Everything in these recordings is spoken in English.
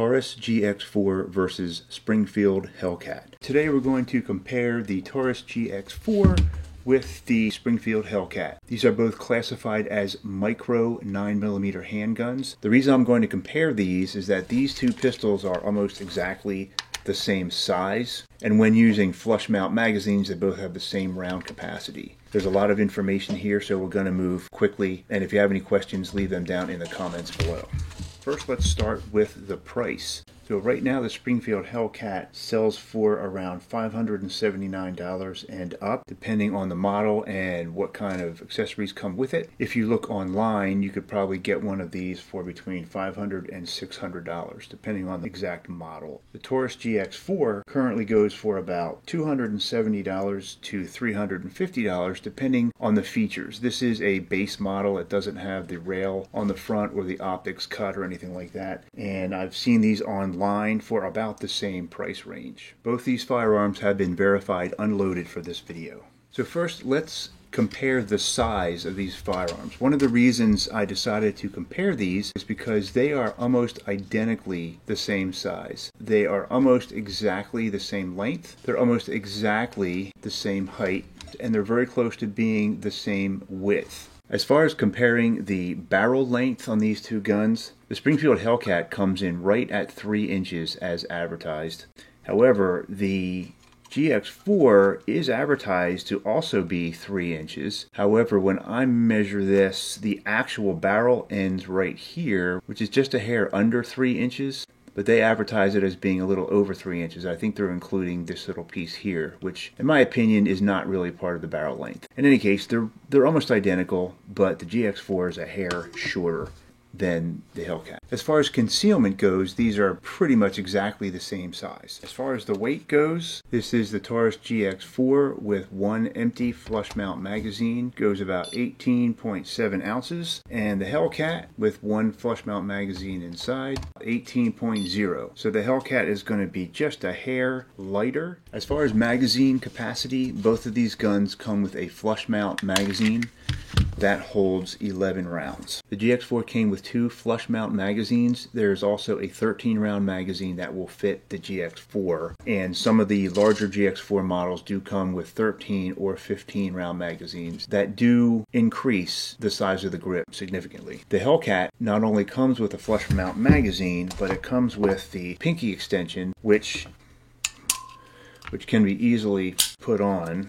Taurus GX4 versus Springfield Hellcat. Today we're going to compare the Taurus GX4 with the Springfield Hellcat. These are both classified as micro 9mm handguns. The reason I'm going to compare these is that these two pistols are almost exactly the same size, and when using flush mount magazines they both have the same round capacity. There's a lot of information here, so we're going to move quickly, and if you have any questions, leave them down in the comments below. First, let's start with the price. So right now the Springfield Hellcat sells for around $579 and up, depending on the model and what kind of accessories come with it. If you look online, you could probably get one of these for between $500 and $600, depending on the exact model. The Taurus GX4 currently goes for about $270 to $350, depending on the features. This is a base model. It doesn't have the rail on the front or the optics cut or anything like that. And I've seen these online for about the same price range. Both these firearms have been verified unloaded for this video. So first, let's compare the size of these firearms. One of the reasons I decided to compare these is because they are almost identically the same size. They are almost exactly the same length. They're almost exactly the same height, and they're very close to being the same width. As far as comparing the barrel length on these two guns, the Springfield Hellcat comes in right at 3 inches as advertised. However, the GX4 is advertised to also be 3 inches. However, when I measure this, the actual barrel ends right here, which is just a hair under 3 inches. But they advertise it as being a little over 3 inches. I think they're including this little piece here, which in my opinion is not really part of the barrel length. In any case, they're almost identical, but the GX4 is a hair shorter than the Hellcat. As far as concealment goes, these are pretty much exactly the same size. As far as the weight goes, this is the Taurus GX4 with one empty flush mount magazine, goes about 18.7 ounces, and the Hellcat with one flush mount magazine inside, 18.0. So the Hellcat is going to be just a hair lighter. As far as magazine capacity, both of these guns come with a flush mount magazine that holds 11 rounds. The GX4 came with 2 flush mount magazines. There's also a 13 round magazine that will fit the GX4, and some of the larger GX4 models do come with 13 or 15 round magazines that do increase the size of the grip significantly. The Hellcat not only comes with a flush mount magazine, but it comes with the pinky extension, which can be easily put on.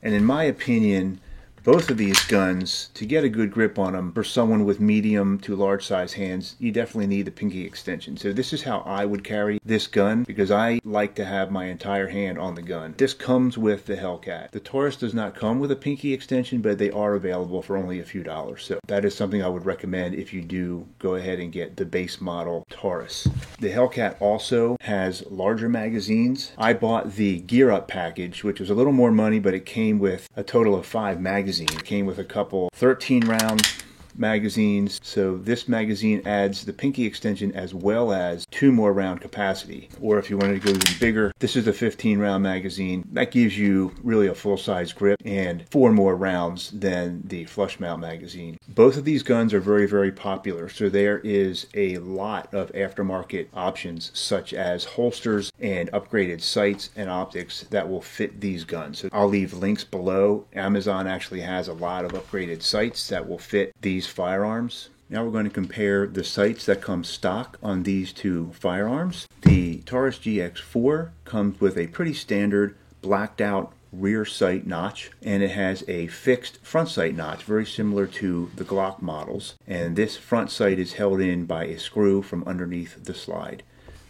And in my opinion, both of these guns, to get a good grip on them, for someone with medium to large size hands, you definitely need the pinky extension. So this is how I would carry this gun, because I like to have my entire hand on the gun. This comes with the Hellcat. The Taurus does not come with a pinky extension, but they are available for only a few dollars. So that is something I would recommend if you do go ahead and get the base model Taurus. The Hellcat also has larger magazines. I bought the Gear Up package, which was a little more money, but it came with a total of 5 magazines. It came with a couple 13 round magazines, so this magazine adds the pinky extension as well as 2 more round capacity. Or if you wanted to go even bigger, this is a 15 round magazine. That gives you really a full-size grip and 4 more rounds than the flush mount magazine. Both of these guns are very, very popular, so there is a lot of aftermarket options such as holsters and upgraded sights and optics that will fit these guns. So I'll leave links below. Amazon actually has a lot of upgraded sights that will fit these firearms. Now we're going to compare the sights that come stock on these two firearms. The Taurus GX4 comes with a pretty standard blacked out rear sight notch, and it has a fixed front sight notch, very similar to the Glock models. And this front sight is held in by a screw from underneath the slide.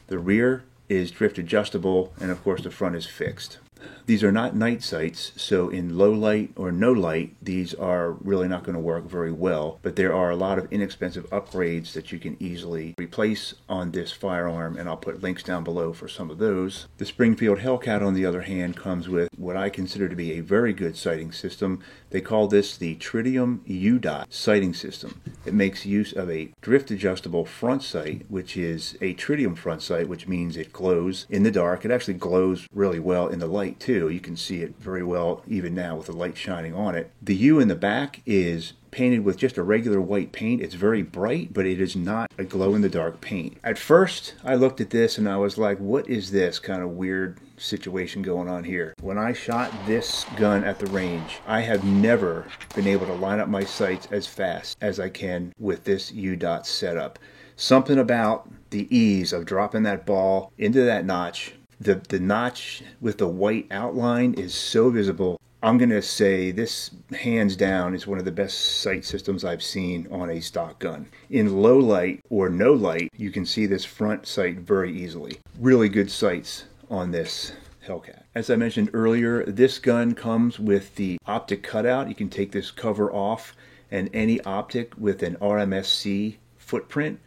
The rear is drift adjustable, and of course the front is fixed. These are not night sights, so in low light or no light, these are really not going to work very well, but there are a lot of inexpensive upgrades that you can easily replace on this firearm, and I'll put links down below for some of those. The Springfield Hellcat, on the other hand, comes with what I consider to be a very good sighting system. They call this the Tritium U-Dot sighting system. It makes use of a drift adjustable front sight, which is a tritium front sight, which means it glows in the dark. It actually glows really well in the light white too. You can see it very well even now with the light shining on it. The U in the back is painted with just a regular white paint. It's very bright, but it is not a glow-in-the-dark paint. At first, I looked at this and I was like, what is this kind of weird situation going on here? When I shot this gun at the range, I have never been able to line up my sights as fast as I can with this U-dot setup. Something about the ease of dropping that ball into that notch. The notch with the white outline is so visible. I'm going to say this, hands down, is one of the best sight systems I've seen on a stock gun. In low light or no light, you can see this front sight very easily. Really good sights on this Hellcat. As I mentioned earlier, this gun comes with the optic cutout. You can take this cover off, and any optic with an RMSC footprint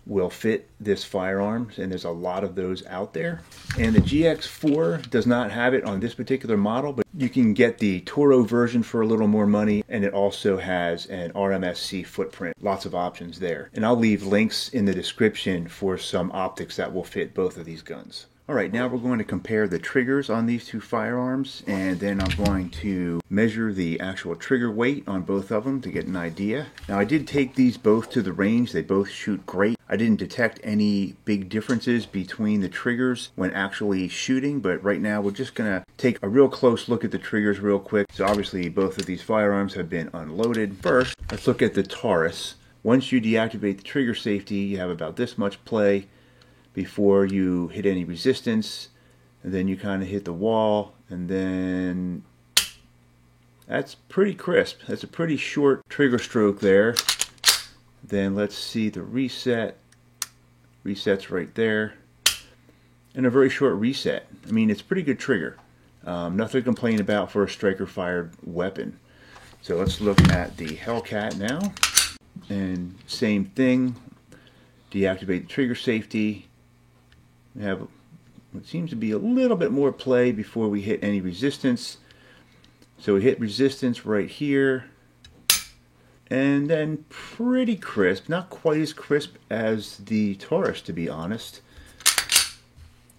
will fit this firearm, and there's a lot of those out there. And the GX4 does not have it on this particular model, but you can get the Toro version for a little more money, and it also has an RMSC footprint. Lots of options there. And I'll leave links in the description for some optics that will fit both of these guns. Alright, now we're going to compare the triggers on these two firearms, and then I'm going to measure the actual trigger weight on both of them to get an idea. Now, I did take these both to the range. They both shoot great. I didn't detect any big differences between the triggers when actually shooting, but right now we're just going to take a real close look at the triggers real quick. So obviously both of these firearms have been unloaded. First, let's look at the Taurus. Once you deactivate the trigger safety, you have about this much play before you hit any resistance, and then you kind of hit the wall, and then that's pretty crisp. That's a pretty short trigger stroke there. Then let's see the reset. Reset's right there, and a very short reset. I mean, it's pretty good trigger. Nothing to complain about for a striker fired weapon. So let's look at the Hellcat now, and same thing. Deactivate the trigger safety. We have what seems to be a little bit more play before we hit any resistance. So we hit resistance right here, and then pretty crisp. Not quite as crisp as the Taurus, to be honest.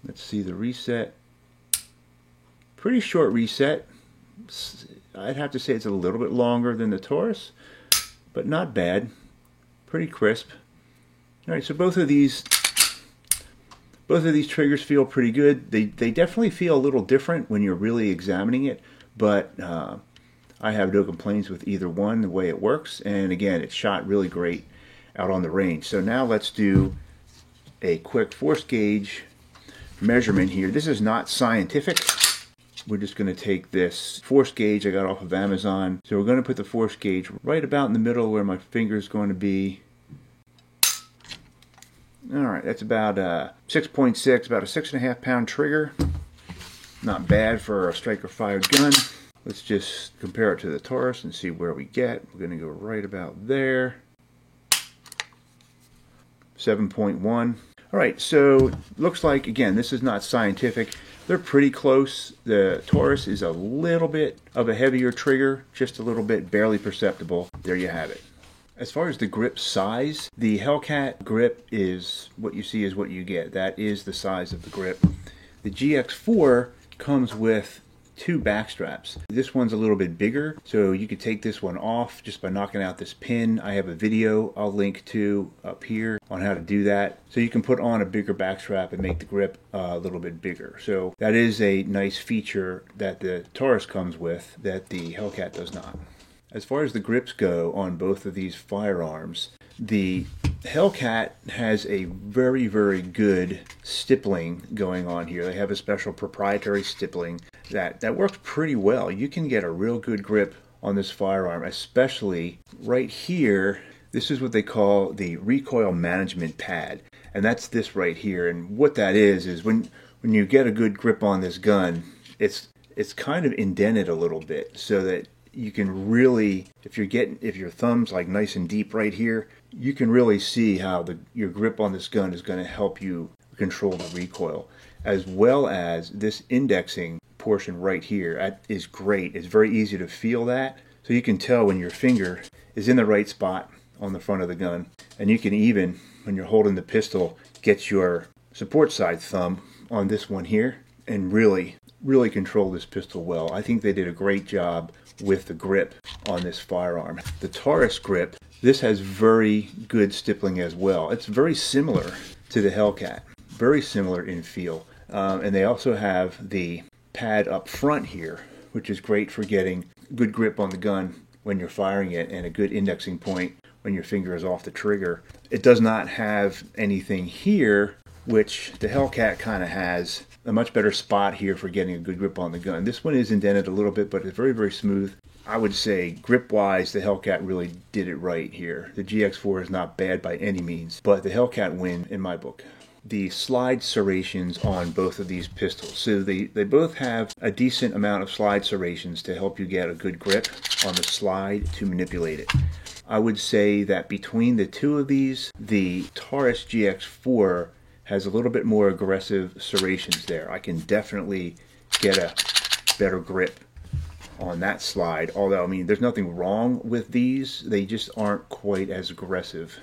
Let's see the reset. Pretty short reset. I'd have to say it's a little bit longer than the Taurus, but not bad. Pretty crisp. All right, so both of these triggers feel pretty good. They definitely feel a little different when you're really examining it, but I have no complaints with either one, the way it works. And again, it shot really great out on the range. So now let's do a quick force gauge measurement here. This is not scientific. We're just going to take this force gauge I got off of Amazon. So we're going to put the force gauge right about in the middle where my finger is going to be. Alright, that's about 6.6, about a 6.5 pound trigger. Not bad for a striker fired gun. Let's just compare it to the Taurus and see where we get. We're going to go right about there. 7.1. Alright, so looks like, again, this is not scientific. They're pretty close. The Taurus is a little bit of a heavier trigger, just a little bit, barely perceptible. There you have it. As far as the grip size, the Hellcat grip is what you see is what you get. That is the size of the grip. The GX4 comes with two back straps. This one's a little bit bigger, so you could take this one off just by knocking out this pin. I have a video I'll link to up here on how to do that. So you can put on a bigger back strap and make the grip a little bit bigger. So that is a nice feature that the Taurus comes with that the Hellcat does not. As far as the grips go on both of these firearms, the Hellcat has a very, very good stippling going on here. They have a special proprietary stippling that works pretty well. You can get a real good grip on this firearm, especially right here. This is what they call the recoil management pad, and that's this right here. And what that is when you get a good grip on this gun, it's kind of indented a little bit so that you can really, if your thumb's like nice and deep right here, you can really see how your grip on this gun is going to help you control the recoil, as well as this indexing portion right here. That is great. It's very easy to feel that, so you can tell when your finger is in the right spot on the front of the gun, and you can even, when you're holding the pistol, get your support side thumb on this one here and really really control this pistol well. I think they did a great job with the grip on this firearm. The Taurus grip, this has very good stippling as well. It's very similar to the Hellcat, very similar in feel. And they also have the pad up front here, which is great for getting good grip on the gun when you're firing it and a good indexing point when your finger is off the trigger. It does not have anything here, which the Hellcat kind of has. A much better spot here for getting a good grip on the gun. This one is indented a little bit, but it's very, very smooth. I would say grip-wise, the Hellcat really did it right here. The GX4 is not bad by any means, but the Hellcat win in my book. The slide serrations on both of these pistols. So they both have a decent amount of slide serrations to help you get a good grip on the slide to manipulate it. I would say that between the two of these, the Taurus GX4 has a little bit more aggressive serrations there. I can definitely get a better grip on that slide. Although, I mean, there's nothing wrong with these. They just aren't quite as aggressive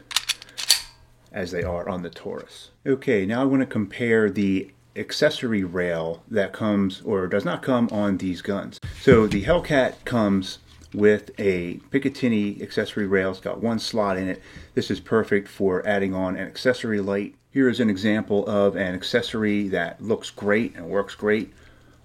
as they are on the Taurus. Okay, now I want to compare the accessory rail that comes or does not come on these guns. So the Hellcat comes with a Picatinny accessory rail. It's got one slot in it. This is perfect for adding on an accessory light. Here is an example of an accessory that looks great and works great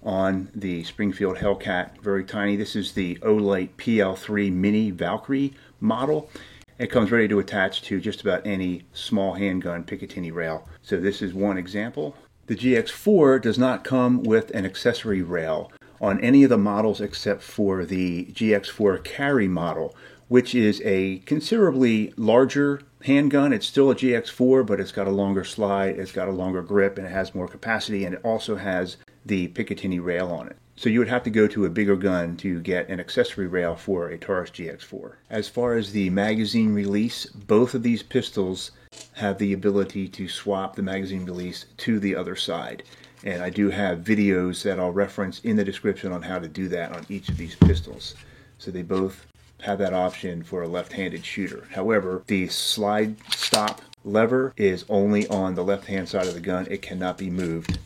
on the Springfield Hellcat. Very tiny. This is the Olight PL3 Mini Valkyrie model. It comes ready to attach to just about any small handgun Picatinny rail. So this is one example. The GX4 does not come with an accessory rail on any of the models except for the GX4 Carry model, which is a considerably larger handgun. It's still a GX4, but it's got a longer slide, it's got a longer grip, and it has more capacity, and it also has the Picatinny rail on it. So you would have to go to a bigger gun to get an accessory rail for a Taurus GX4. As far as the magazine release, both of these pistols have the ability to swap the magazine release to the other side. And I do have videos that I'll reference in the description on how to do that on each of these pistols. So they both have that option for a left-handed shooter. However, the slide stop lever is only on the left-hand side of the gun. It cannot be moved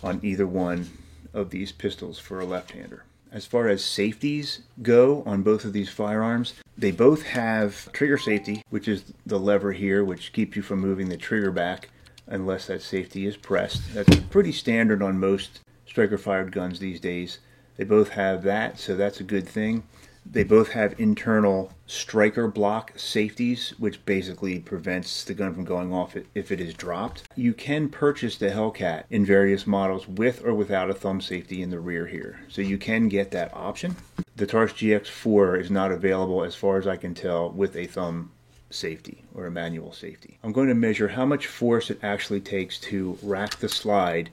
on either one of these pistols for a left-hander. As far as safeties go on both of these firearms, they both have trigger safety, which is the lever here, which keeps you from moving the trigger back unless that safety is pressed. That's pretty standard on most striker-fired guns these days. They both have that, so that's a good thing. They both have internal striker block safeties, which basically prevents the gun from going off if it is dropped. You can purchase the Hellcat in various models with or without a thumb safety in the rear here, so you can get that option. The Taurus GX4 is not available, as far as I can tell, with a thumb safety or a manual safety. I'm going to measure how much force it actually takes to rack the slide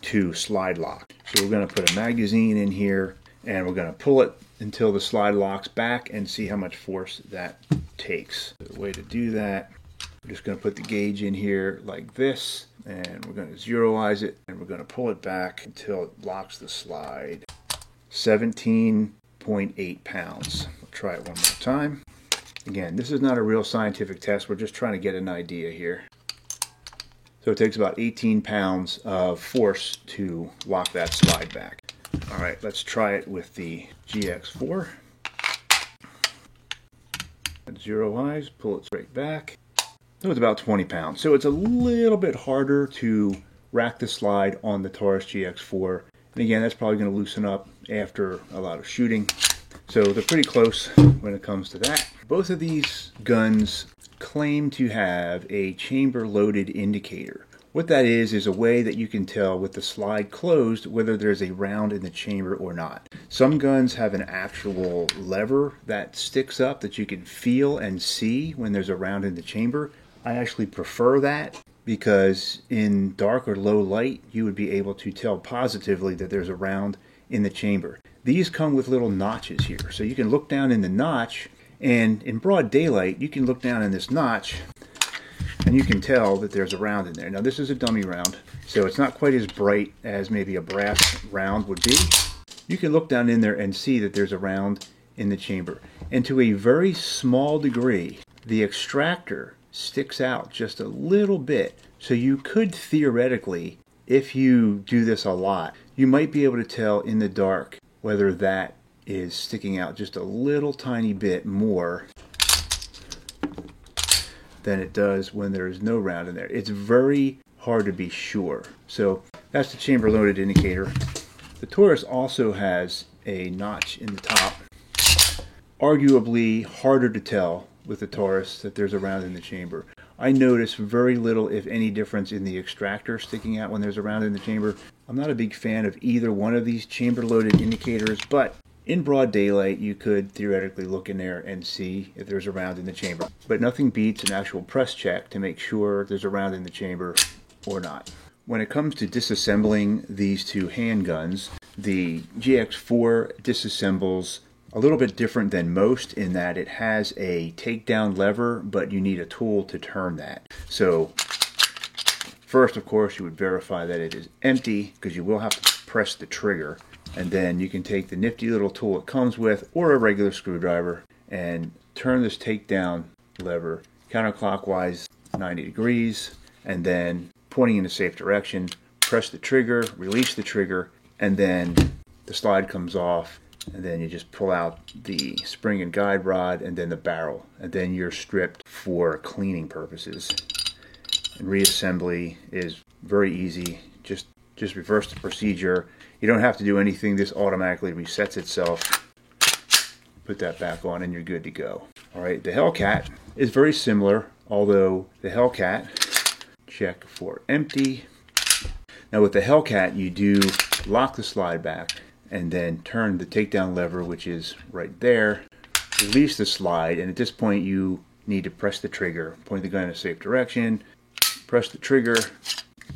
to slide lock. So we're going to put a magazine in here and we're going to pull it until the slide locks back and see how much force that takes. The way to do that, we're just going to put the gauge in here like this, and we're going to zeroize it, and we're going to pull it back until it locks the slide. 17.8 pounds. We'll try it one more time. Again, this is not a real scientific test. We're just trying to get an idea here. So it takes about 18 pounds of force to lock that slide back. All right, let's try it with the GX4. Zero eyes, pull it straight back. So it's about 20 pounds. So it's a little bit harder to rack the slide on the Taurus GX4. And again, that's probably going to loosen up after a lot of shooting. So they're pretty close when it comes to that. Both of these guns claim to have a chamber-loaded indicator. What that is a way that you can tell with the slide closed whether there's a round in the chamber or not. Some guns have an actual lever that sticks up that you can feel and see when there's a round in the chamber. I actually prefer that because in dark or low light you would be able to tell positively that there's a round in the chamber. These come with little notches here, so you can look down in the notch, and in broad daylight you can look down in this notch and you can tell that there's a round in there. Now this is a dummy round, so it's not quite as bright as maybe a brass round would be. You can look down in there and see that there's a round in the chamber. And to a very small degree, the extractor sticks out just a little bit. So you could theoretically, if you do this a lot, you might be able to tell in the dark whether that is sticking out just a little tiny bit more than it does when there is no round in there. It's very hard to be sure. So that's the chamber loaded indicator. The Taurus also has a notch in the top. Arguably harder to tell with the Taurus that there's a round in the chamber. I notice very little, if any, difference in the extractor sticking out when there's a round in the chamber. I'm not a big fan of either one of these chamber loaded indicators, but in broad daylight you could theoretically look in there and see if there's a round in the chamber. But nothing beats an actual press check to make sure there's a round in the chamber or not. When it comes to disassembling these two handguns, the GX4 disassembles a little bit different than most in that it has a takedown lever, but you need a tool to turn that. So first, of course, you would verify that it is empty, because you will have to press the trigger. And then you can take the nifty little tool it comes with, or a regular screwdriver, and turn this takedown lever counterclockwise 90 degrees, and then pointing in a safe direction, press the trigger, release the trigger, and then the slide comes off. And then you just pull out the spring and guide rod and then the barrel, and then you're stripped for cleaning purposes. And reassembly is very easy. Just reverse the procedure. You don't have to do anything. This automatically resets itself. Put that back on and you're good to go. All right, the Hellcat is very similar, although the Hellcat, check for empty. Now with the Hellcat, you do lock the slide back and then turn the takedown lever, which is right there, release the slide, and at this point you need to press the trigger, point the gun in a safe direction, press the trigger,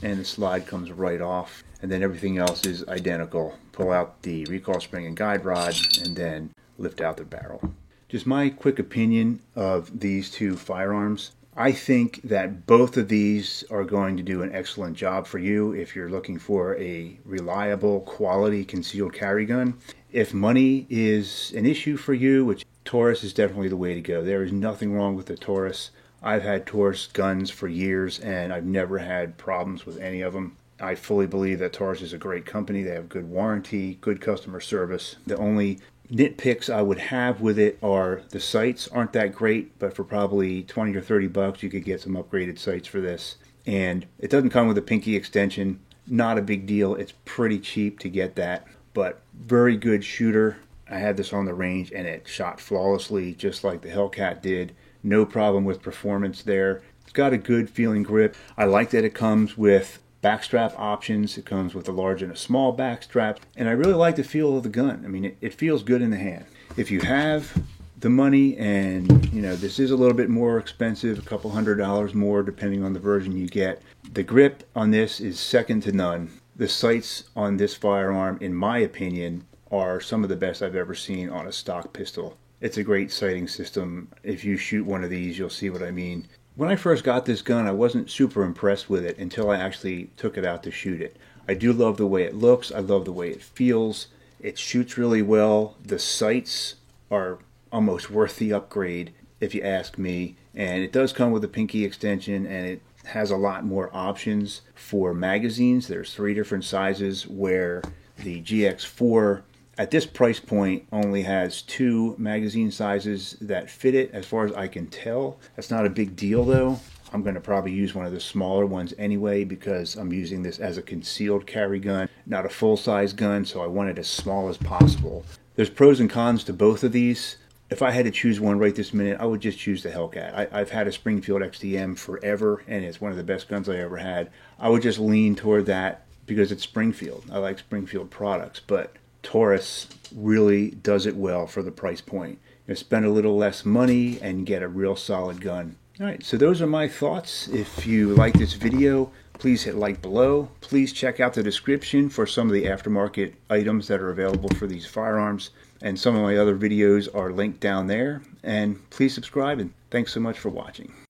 and the slide comes right off, and then everything else is identical. Pull out the recoil spring and guide rod, and then lift out the barrel. Just my quick opinion of these two firearms. I think that both of these are going to do an excellent job for you if you're looking for a reliable, quality concealed carry gun. If money is an issue for you, which Taurus is definitely the way to go. There is nothing wrong with the Taurus. I've had Taurus guns for years and I've never had problems with any of them. I fully believe that Taurus is a great company. They have good warranty, good customer service. The only nitpicks I would have with it are the sights aren't that great, but for probably 20 or 30 bucks you could get some upgraded sights for this. And it doesn't come with a pinky extension. Not a big deal. It's pretty cheap to get that, but very good shooter. I had this on the range and it shot flawlessly just like the Hellcat did. No problem with performance there. It's got a good feeling grip. I like that it comes with backstrap options. It comes with a large and a small backstrap, and I really like the feel of the gun. I mean, it feels good in the hand. If you have the money, and you know this is a little bit more expensive, a couple $100 more depending on the version you get, the grip on this is second to none. The sights on this firearm, in my opinion, are some of the best I've ever seen on a stock pistol. It's a great sighting system. If you shoot one of these, you'll see what I mean. When I first got this gun, I wasn't super impressed with it until I actually took it out to shoot it. I do love the way it looks. I love the way it feels. It shoots really well. The sights are almost worth the upgrade, if you ask me. And it does come with a pinky extension, and it has a lot more options for magazines. There's 3 different sizes, where the GX4 at this price point only has 2 magazine sizes that fit it, as far as I can tell. That's not a big deal though. I'm going to probably use one of the smaller ones anyway, because I'm using this as a concealed carry gun, not a full-size gun, so I want it as small as possible. There's pros and cons to both of these. If I had to choose one right this minute, I would just choose the Hellcat. I've had a Springfield XDM forever, and it's one of the best guns I ever had. I would just lean toward that because it's Springfield. I like Springfield products, but Taurus really does it well for the price point. You spend a little less money and get a real solid gun. Alright, so those are my thoughts. If you like this video, please hit like below. Please check out the description for some of the aftermarket items that are available for these firearms. And some of my other videos are linked down there. And please subscribe, and thanks so much for watching.